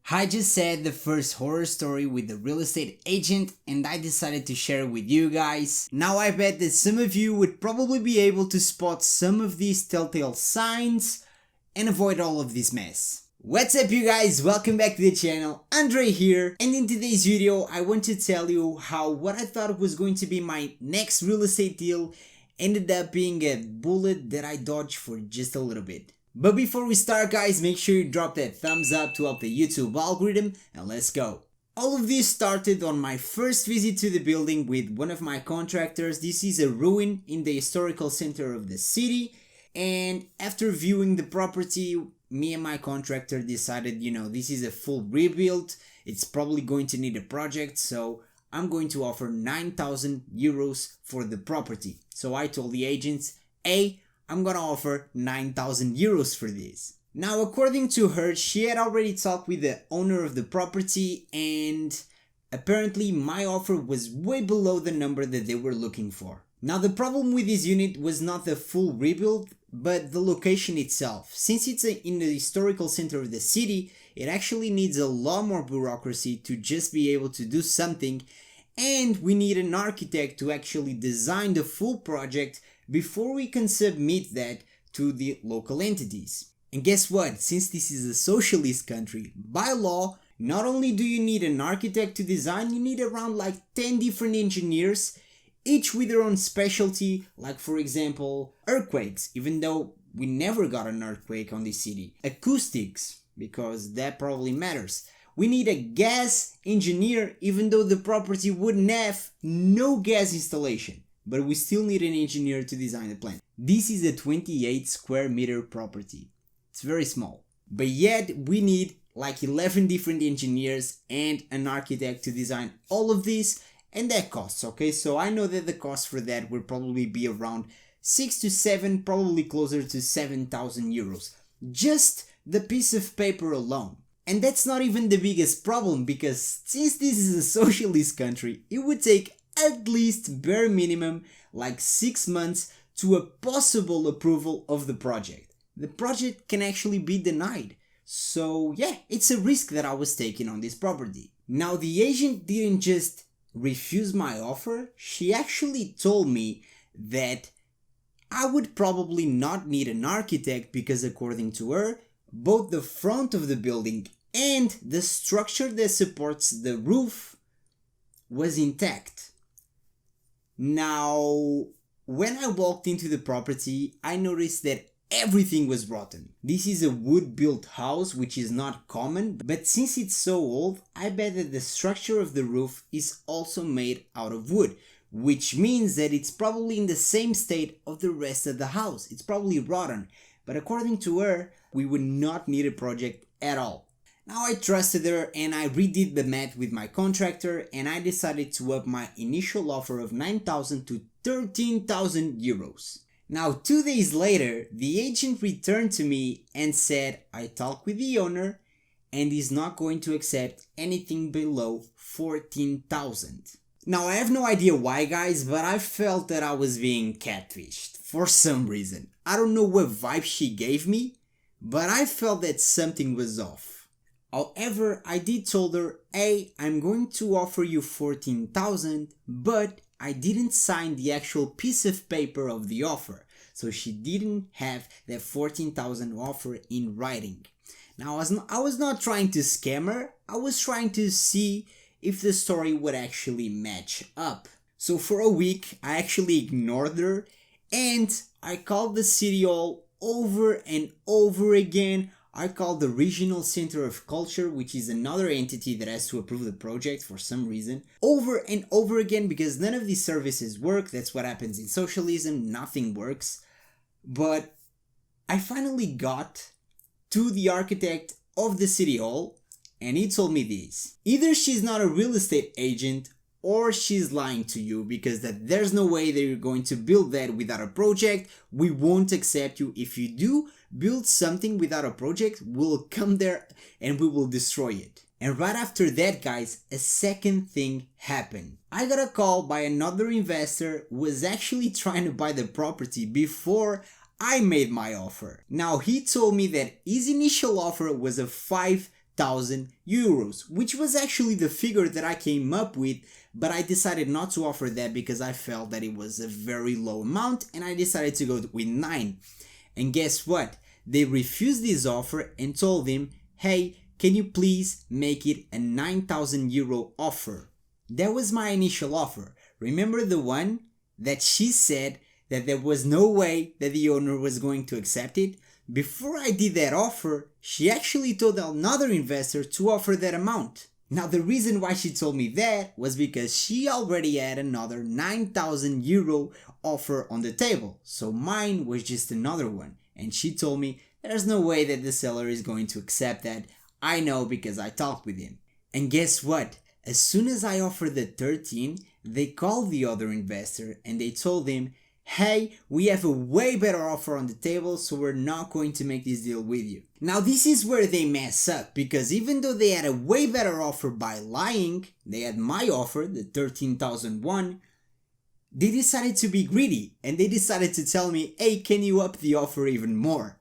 I just said the first horror story with the real estate agent and I decided to share it with you guys. Now I bet that some of you would probably be able to spot some of these telltale signs and avoid all of this mess. What's up you guys, welcome back to the channel, Andre here, and in today's video I want to tell you how what I thought was going to be my next real estate deal ended up being a bullet that I dodged for just a little bit. But before we start guys, make sure you drop that thumbs up to help the YouTube algorithm and let's go. All of this started on my first visit to the building with one of my contractors. This is a ruin in the historical center of the city, and after viewing the property, me and my contractor decided, this is a full rebuild, it's probably going to need a project, so I'm going to offer 9,000 euros for the property. So I told the agents, hey, I'm gonna offer 9,000 euros for this. Now, according to her, she had already talked with the owner of the property and apparently my offer was way below the number that they were looking for. Now, the problem with this unit was not the full rebuild, but the location itself. Since it's in the historical center of the city, it actually needs a lot more bureaucracy to just be able to do something, and we need an architect to actually design the full project before we can submit that to the local entities. And guess what? Since this is a socialist country, by law, not only do you need an architect to design, you need around like 10 different engineers, each with their own specialty, like for example, earthquakes, even though we never got an earthquake on this city. Acoustics, because that probably matters. We need a gas engineer, even though the property wouldn't have no gas installation. But we still need an engineer to design the plan. This is a 28 square meter property. It's very small. But yet we need like 11 different engineers and an architect to design all of this, and that costs, okay? So I know that the cost for that will probably be around 6 to 7, probably closer to 7,000 euros. Just the piece of paper alone. And that's not even the biggest problem, because since this is a socialist country, it would take at least bare minimum like 6 months to a possible approval of the project. The project can actually be denied. So yeah, it's a risk that I was taking on this property. Now the agent didn't just refuse my offer, she actually told me that I would probably not need an architect because according to her, both the front of the building and the structure that supports the roof was intact. Now, when I walked into the property, I noticed that everything was rotten. This is a wood-built house, which is not common, but since it's so old, I bet that the structure of the roof is also made out of wood, which means that it's probably in the same state of the rest of the house. It's probably rotten, but according to her, we would not need a project at all. Now I trusted her and I redid the math with my contractor and I decided to up my initial offer of 9,000 to 13,000 euros. Now 2 days later, the agent returned to me and said I talked with the owner and is not going to accept anything below 14,000. Now I have no idea why guys, but I felt that I was being catfished for some reason. I don't know what vibe she gave me, but I felt that something was off. However, I did told her, hey, I'm going to offer you 14,000, but I didn't sign the actual piece of paper of the offer. So she didn't have that 14,000 offer in writing. Now, I was not trying to scam her. I was trying to see if the story would actually match up. So for a week, I actually ignored her and I called the city hall over and over again. I called the Regional Center of Culture, which is another entity that has to approve the project for some reason, over and over again because none of these services work. That's what happens in socialism, nothing works. But I finally got to the architect of the city hall and he told me this. Either she's not a real estate agent or she's lying to you because that there's no way that you're going to build that without a project. We won't accept you. If you do build something without a project, we'll come there and we will destroy it. And right after that guys, a second thing happened. I got a call by another investor who was actually trying to buy the property before I made my offer. Now he told me that his initial offer was of 5 9,000 euros, which was actually the figure that I came up with, but I decided not to offer that because I felt that it was a very low amount and I decided to go with 9. And guess what? They refused this offer and told him, hey, can you please make it a 9,000 euro offer? That was my initial offer. Remember the one that she said that there was no way that the owner was going to accept it? Before I did that offer, she actually told another investor to offer that amount. Now the reason why she told me that was because she already had another 9,000 euro offer on the table, so mine was just another one. And she told me there's no way that the seller is going to accept that. I know because I talked with him. And guess what? As soon as I offered the 13, they called the other investor and they told him, hey, we have a way better offer on the table, so we're not going to make this deal with you. Now this is where they mess up, because even though they had a way better offer by lying, they had my offer, the 13,001, they decided to be greedy and they decided to tell me, hey, can you up the offer even more?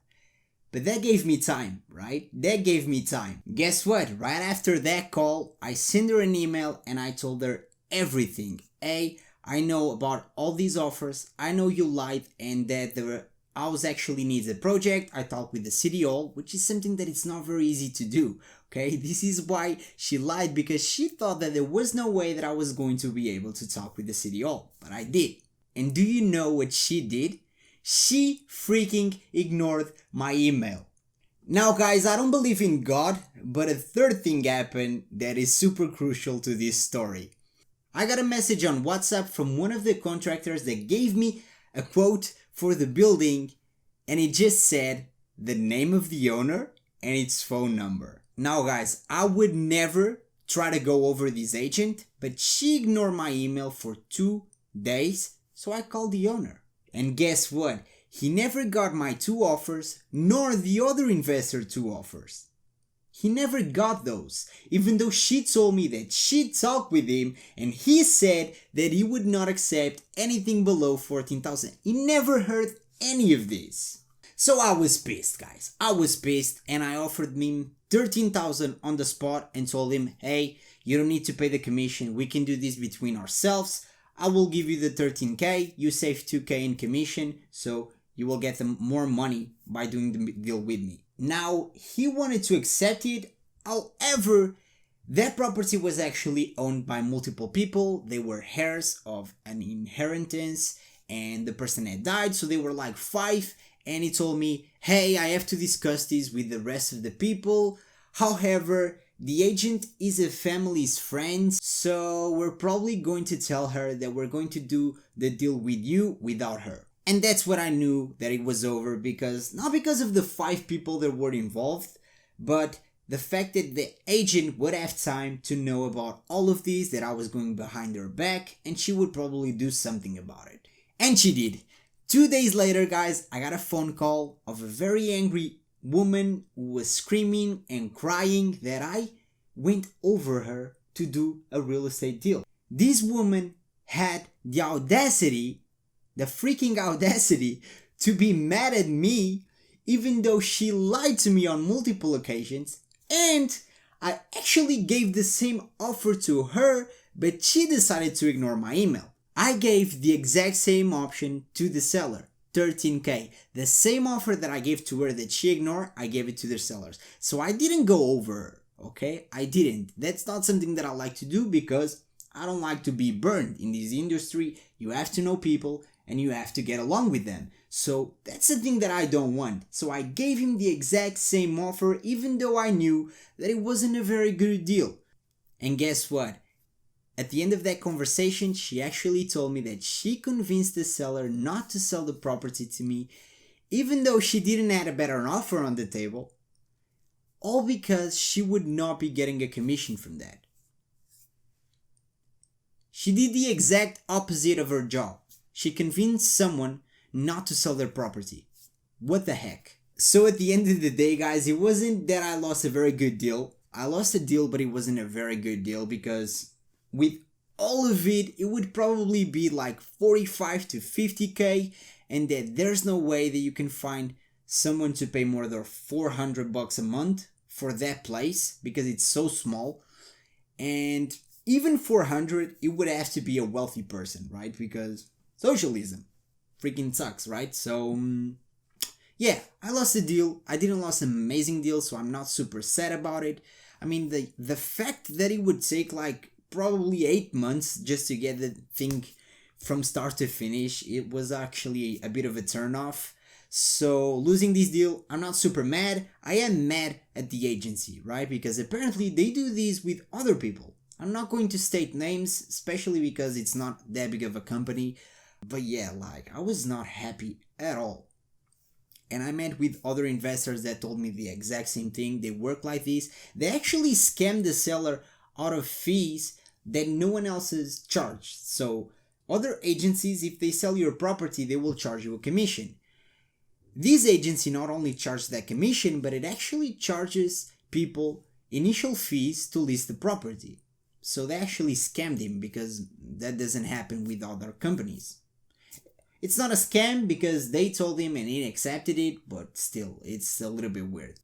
But that gave me time, right? That gave me time. Guess what? Right after that call, I sent her an email and I told her everything. Hey, I know about all these offers. I know you lied and that the house actually needs a project. I talked with the city hall, which is something that it's not very easy to do. Okay, this is why she lied, because she thought that there was no way that I was going to be able to talk with the city hall, but I did. And do you know what she did? She freaking ignored my email. Now guys, I don't believe in God, but a third thing happened that is super crucial to this story. I got a message on WhatsApp from one of the contractors that gave me a quote for the building, and it just said the name of the owner and its phone number. Now guys, I would never try to go over this agent, but she ignored my email for 2 days, so I called the owner. And guess what? He never got my 2 offers, nor the other investor 2 offers. He never got those, even though she told me that she talked with him and he said that he would not accept anything below 14,000. He never heard any of this. So I was pissed, guys. I was pissed and I offered him 13,000 on the spot and told him, hey, you don't need to pay the commission. We can do this between ourselves. I will give you the 13k. You save 2k in commission, so you will get more money by doing the deal with me. Now, he wanted to accept it, however, that property was actually owned by multiple people. They were heirs of an inheritance and the person had died, so they were like 5, and he told me, hey, I have to discuss this with the rest of the people. However, the agent is a family's friend, so we're probably going to tell her that we're going to do the deal with you without her. And that's when I knew that it was over, because not because of the 5 people that were involved, but the fact that the agent would have time to know about all of these, that I was going behind her back, and she would probably do something about it. And she did. 2 days later, guys, I got a phone call of a very angry woman who was screaming and crying that I went over her to do a real estate deal. This woman had the audacity, the freaking audacity, to be mad at me, even though she lied to me on multiple occasions, and I actually gave the same offer to her, but she decided to ignore my email. I gave the exact same option to the seller, 13k. The same offer that I gave to her that she ignored, I gave it to the sellers. So I didn't go over her, okay? I didn't. That's not something that I like to do, because I don't like to be burned. In this industry, you have to know people and you have to get along with them. So that's the thing that I don't want. So I gave him the exact same offer, even though I knew that it wasn't a very good deal. And guess what? At the end of that conversation, she actually told me that she convinced the seller not to sell the property to me, even though she didn't have a better offer on the table, all because she would not be getting a commission from that. She did the exact opposite of her job. She convinced someone not to sell their property. What the heck? So at the end of the day, guys, it wasn't that I lost a very good deal. I lost a deal, but it wasn't a very good deal, because with all of it, it would probably be like 45 to 50k, and that there's no way that you can find someone to pay more than $400 a month for that place because it's so small. And even 400, it would have to be a wealthy person, right? Because socialism freaking sucks, right? So yeah, I lost the deal. I didn't lose an amazing deal, so I'm not super sad about it. I mean, the fact that it would take like probably 8 months just to get the thing from start to finish, it was actually a bit of a turnoff. So losing this deal, I'm not super mad. I am mad at the agency, right? Because apparently they do this with other people. I'm not going to state names, especially because it's not that big of a company. But yeah, like, I was not happy at all. And I met with other investors that told me the exact same thing. They work like this. They actually scam the seller out of fees that no one else has charged. So other agencies, if they sell your property, they will charge you a commission. This agency not only charges that commission, but it actually charges people initial fees to list the property. So they actually scammed him because that doesn't happen with other companies. It's not a scam because they told him and he accepted it, but still, it's a little bit weird.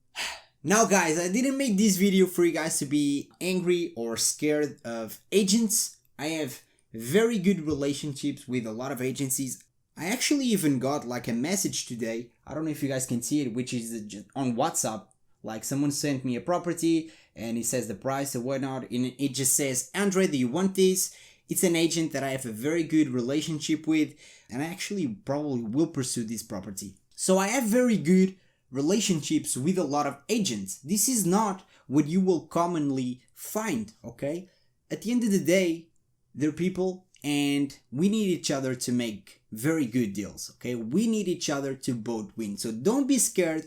Now guys, I didn't make this video for you guys to be angry or scared of agents. I have very good relationships with a lot of agencies. I actually even got like a message today, I don't know if you guys can see it, which is on WhatsApp. Like someone sent me a property and it says the price or whatnot, and it just says, Andre, do you want this? It's an agent that I have a very good relationship with, and I actually probably will pursue this property. So I have very good relationships with a lot of agents. This is not what you will commonly find, okay? At the end of the day, they're people and we need each other to make very good deals, okay? We need each other to both win. So don't be scared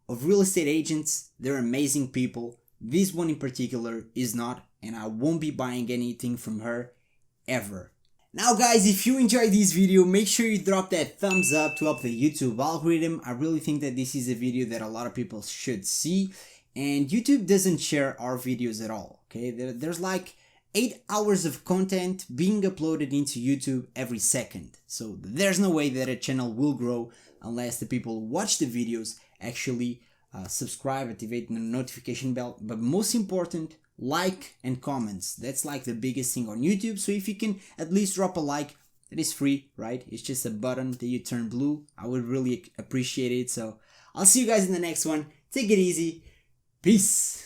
of real estate agents. They're amazing people. This one in particular is not, and I won't be buying anything from her ever. Now guys, if you enjoyed this video, make sure you drop that thumbs up to help the YouTube algorithm. I really think that this is a video that a lot of people should see, and YouTube doesn't share our videos at all, okay? There's like 8 hours of content being uploaded into YouTube every second. So there's no way that a channel will grow unless the people who watch the videos actually subscribe, activate the notification bell, but most important, like and comments. That's like the biggest thing on YouTube. So if you can at least drop a like, it is free, right? It's just a button that you turn blue. I would really appreciate it. So I'll see you guys in the next one. Take it easy. Peace.